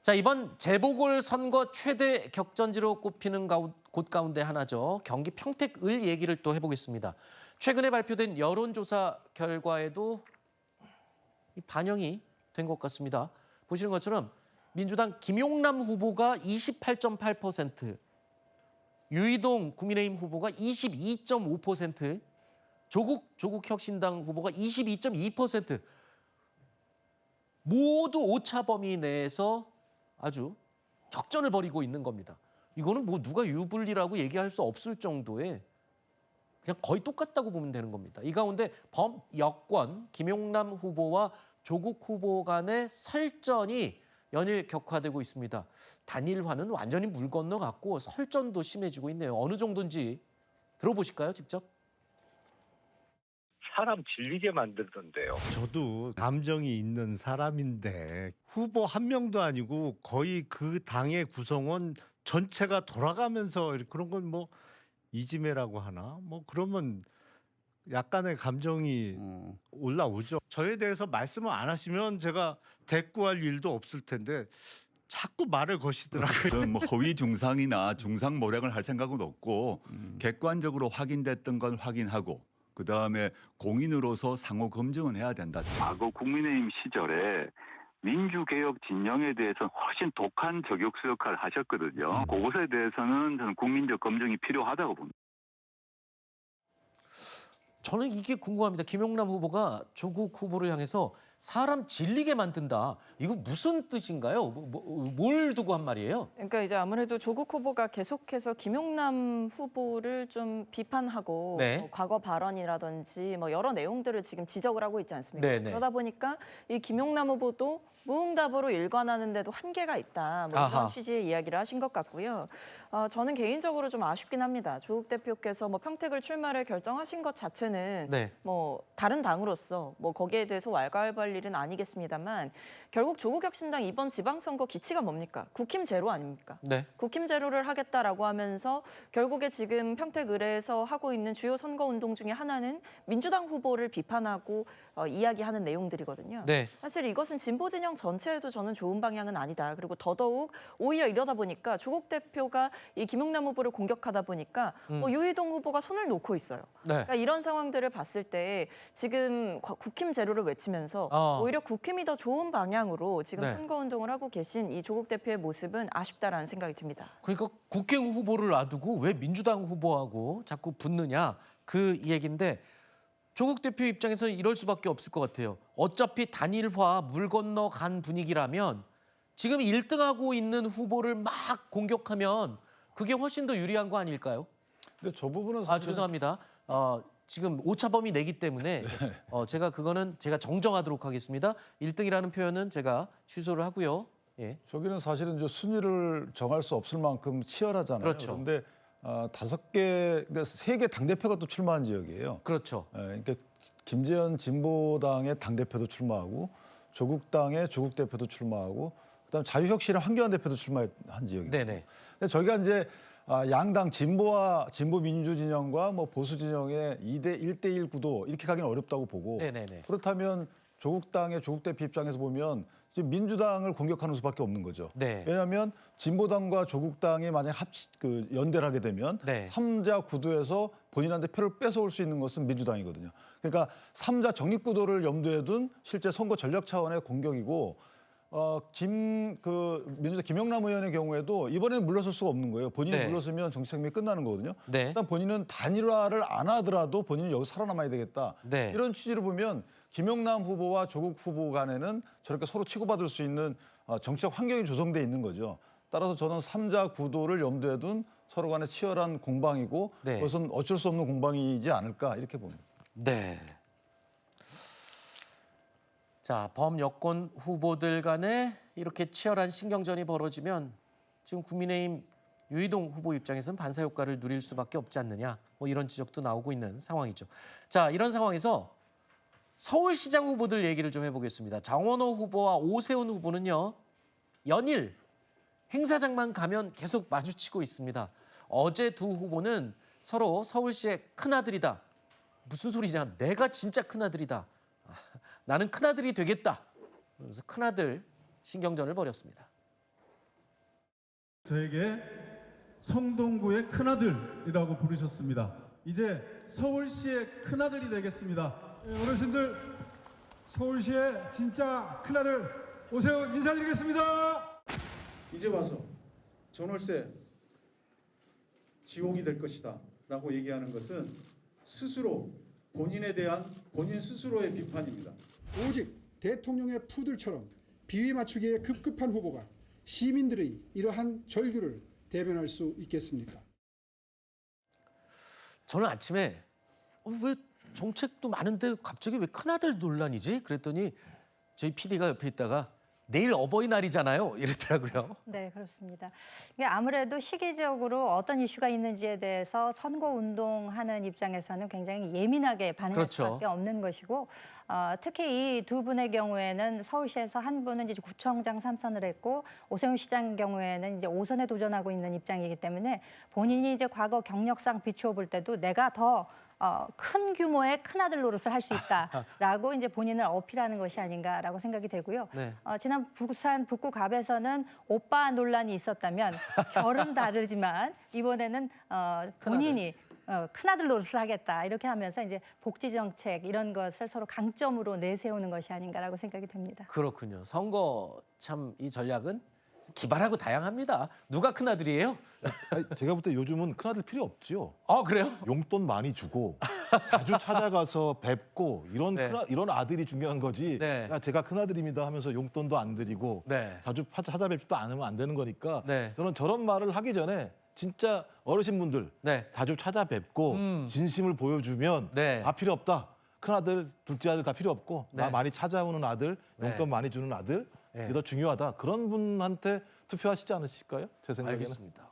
자, 이번 재보궐선거 최대 격전지로 꼽히는 곳 가운데 하나죠. 경기 평택을 얘기를 또 해보겠습니다. 최근에 발표된 여론조사 결과에도 반영이 된 것 같습니다. 보시는 것처럼 민주당 김용남 후보가 28.8%, 유이동 국민의힘 후보가 22.5%, 조국혁신당 후보가 22.2%, 모두 오차 범위 내에서 아주 격전을 벌이고 있는 겁니다. 이거는 뭐 누가 유불리라고 얘기할 수 없을 정도의 그냥 거의 똑같다고 보면 되는 겁니다. 이 가운데 범여권 김용남 후보와 조국 후보 간의 설전이 연일 격화되고 있습니다. 단일화는 완전히 물 건너갔고 설전도 심해지고 있네요. 어느 정도인지 들어보실까요, 직접? 사람 질리게 만들던데요. 저도 감정이 있는 사람인데 후보 한 명도 아니고 거의 그 당의 구성원 전체가 돌아가면서 그런 건 뭐 이지매라고 하나? 뭐 그러면 약간의 감정이 올라오죠. 저에 대해서 말씀을 안 하시면 제가 대꾸할 일도 없을 텐데 자꾸 말을 거시더라고요. 저는 뭐 허위 중상이나 중상 모략을 할 생각은 없고 객관적으로 확인됐던 건 확인하고 그다음에 공인으로서 상호 검증은 해야 된다. 과거 국민의힘 시절에 민주개혁 진영에 대해서는 훨씬 독한 저격수 역할을 하셨거든요. 그것에 대해서는 저는 국민적 검증이 필요하다고 봅니다. 저는 이게 궁금합니다. 김용남 후보가 조국 후보를 향해서 사람 질리게 만든다. 이거 무슨 뜻인가요? 뭘 두고 한 말이에요? 그러니까 이제 아무래도 조국 후보가 계속해서 김용남 후보를 좀 비판하고 네. 뭐 과거 발언이라든지 뭐 여러 내용들을 지금 지적을 하고 있지 않습니까? 네네. 그러다 보니까 이 김용남 후보도 무응답으로 일관하는데도 한계가 있다. 뭐 아하. 이런 취지의 이야기를 하신 것 같고요. 저는 개인적으로 좀 아쉽긴 합니다. 조국 대표께서 뭐 평택을 출마를 결정하신 것 자체는 네. 뭐 다른 당으로서 뭐 거기에 대해서 왈가왈부할 일은 아니겠습니다만 결국 조국혁신당 이번 지방선거 기치가 뭡니까? 국힘 제로 아닙니까? 네. 국힘 제로를 하겠다라고 하면서 결국에 지금 평택 의뢰에서 하고 있는 주요 선거운동 중에 하나는 민주당 후보를 비판하고 이야기하는 내용들이거든요. 네. 사실 이것은 진보 진영 전체에도 저는 좋은 방향은 아니다. 그리고 더더욱 오히려 이러다 보니까 조국 대표가 이 김용남 후보를 공격하다 보니까 유희동 후보가 손을 놓고 있어요. 네. 그러니까 이런 상황들을 봤을 때 지금 국힘 제로를 외치면서 오히려 국힘이 더 좋은 방향으로 지금 네. 선거운동을 하고 계신 이 조국 대표의 모습은 아쉽다라는 생각이 듭니다. 그러니까 국회 후보를 놔두고 왜 민주당 후보하고 자꾸 붙느냐 그 얘기인데 조국 대표 입장에서는 이럴 수밖에 없을 것 같아요. 어차피 단일화 물 건너간 분위기라면 지금 1등하고 있는 후보를 막 공격하면 그게 훨씬 더 유리한 거 아닐까요? 근데 저 부분은 죄송합니다. 지금 오차범위 내기 때문에 제가 그거는 제가 정정하도록 하겠습니다. 1등이라는 표현은 제가 취소를 하고요. 예. 저기는 사실은 이제 순위를 정할 수 없을 만큼 치열하잖아요. 그렇죠. 그런데 5개, 그러니까 3개 당대표가 또 출마한 지역이에요. 그렇죠. 예, 그러니까 김재현 진보당의 당대표도 출마하고 조국당의 조국 대표도 출마하고 그다음 자유혁신의 황교안 대표도 출마한 지역이에요. 네네. 근데 저희가 이제 양당 진보 민주 진영과 뭐 보수 진영의 1대1 구도 이렇게 가기는 어렵다고 보고 네네네. 그렇다면 조국당의 조국 대표 입장에서 보면 지금 민주당을 공격하는 수밖에 없는 거죠. 네. 왜냐하면 진보당과 조국당이 만약 연대를 하게 되면 네. 3자 구도에서 본인한테 표를 뺏어올 수 있는 것은 민주당이거든요. 그러니까 3자 정립 구도를 염두에 둔 실제 선거 전략 차원의 공격이고 민주당 김영남 의원의 경우에도 이번에는 물러설 수가 없는 거예요. 본인이 네. 물러서면 정치 생명이 끝나는 거거든요. 네. 일단 본인은 단일화를 안 하더라도 본인이 여기 살아남아야 되겠다. 네. 이런 취지로 보면 김영남 후보와 조국 후보 간에는 저렇게 서로 치고받을 수 있는 정치적 환경이 조성돼 있는 거죠. 따라서 저는 3자 구도를 염두에 둔 서로 간의 치열한 공방이고 네. 그것은 어쩔 수 없는 공방이지 않을까 이렇게 봅니다. 네. 자, 범여권 후보들 간에 이렇게 치열한 신경전이 벌어지면 지금 국민의힘 유희동 후보 입장에서는 반사 효과를 누릴 수밖에 없지 않느냐. 뭐 이런 지적도 나오고 있는 상황이죠. 자, 이런 상황에서 서울시장 후보들 얘기를 좀 해보겠습니다. 장원호 후보와 오세훈 후보는요. 연일 행사장만 가면 계속 마주치고 있습니다. 어제 두 후보는 서로 서울시의 큰아들이다. 무슨 소리냐. 내가 진짜 큰아들이다. 나는 큰아들이 되겠다. 그래서 큰아들 신경전을 벌였습니다. 저에게 성동구의 큰아들이라고 부르셨습니다. 이제 서울시의 큰아들이 되겠습니다. 어르신들, 서울시의 진짜 큰아들 오세요. 인사드리겠습니다. 이제 와서 전월세 지옥이 될 것이다 라고 얘기하는 것은 스스로 본인에 대한 본인 스스로의 비판입니다. 오직 대통령의 푸들처럼 비위 맞추기에 급급한 후보가 시민들의 이러한 절규를 대변할 수 있겠습니까? 저는 아침에 왜 정책도 많은데 갑자기 왜 큰아들 논란이지? 그랬더니 저희 PD가 옆에 있다가 내일 어버이날이잖아요. 이랬더라고요. 네, 그렇습니다. 이게 아무래도 시기적으로 어떤 이슈가 있는지에 대해서 선거운동하는 입장에서는 굉장히 예민하게 반응할 그렇죠. 수밖에 없는 것이고 특히 이 두 분의 경우에는 서울시에서 한 분은 이제 구청장 3선을 했고 오세훈 시장 경우에는 이제 5선에 도전하고 있는 입장이기 때문에 본인이 이제 과거 경력상 비추어 볼 때도 내가 더 큰 규모의 큰아들 노릇을 할 수 있다라고 이제 본인을 어필하는 것이 아닌가라고 생각이 되고요. 네. 지난 부산 북구갑에서는 오빠 논란이 있었다면 결은 다르지만 이번에는 본인이 큰아들 노릇을 하겠다 이렇게 하면서 이제 복지 정책 이런 것을 서로 강점으로 내세우는 것이 아닌가라고 생각이 됩니다. 그렇군요. 선거 참 이 전략은 기발하고 다양합니다. 누가 큰아들이에요? 아니, 제가 볼 때 요즘은 큰아들 필요 없지요. 아, 그래요? 용돈 많이 주고 자주 찾아가서 뵙고 이런 네. 이런 아들이 중요한 거지. 네. 야, 제가 큰아들입니다 하면서 용돈도 안 드리고 네. 자주 찾아뵙지도 않으면 안 되는 거니까 네. 저는 저런 말을 하기 전에 진짜 어르신분들 네. 자주 찾아뵙고 진심을 보여주면 네. 다 필요 없다. 큰아들, 둘째 아들 다 필요 없고 네. 나 많이 찾아오는 아들, 용돈 네. 많이 주는 아들 네. 이게 더 중요하다. 그런 분한테 투표하시지 않으실까요? 제 생각에는. 알겠습니다.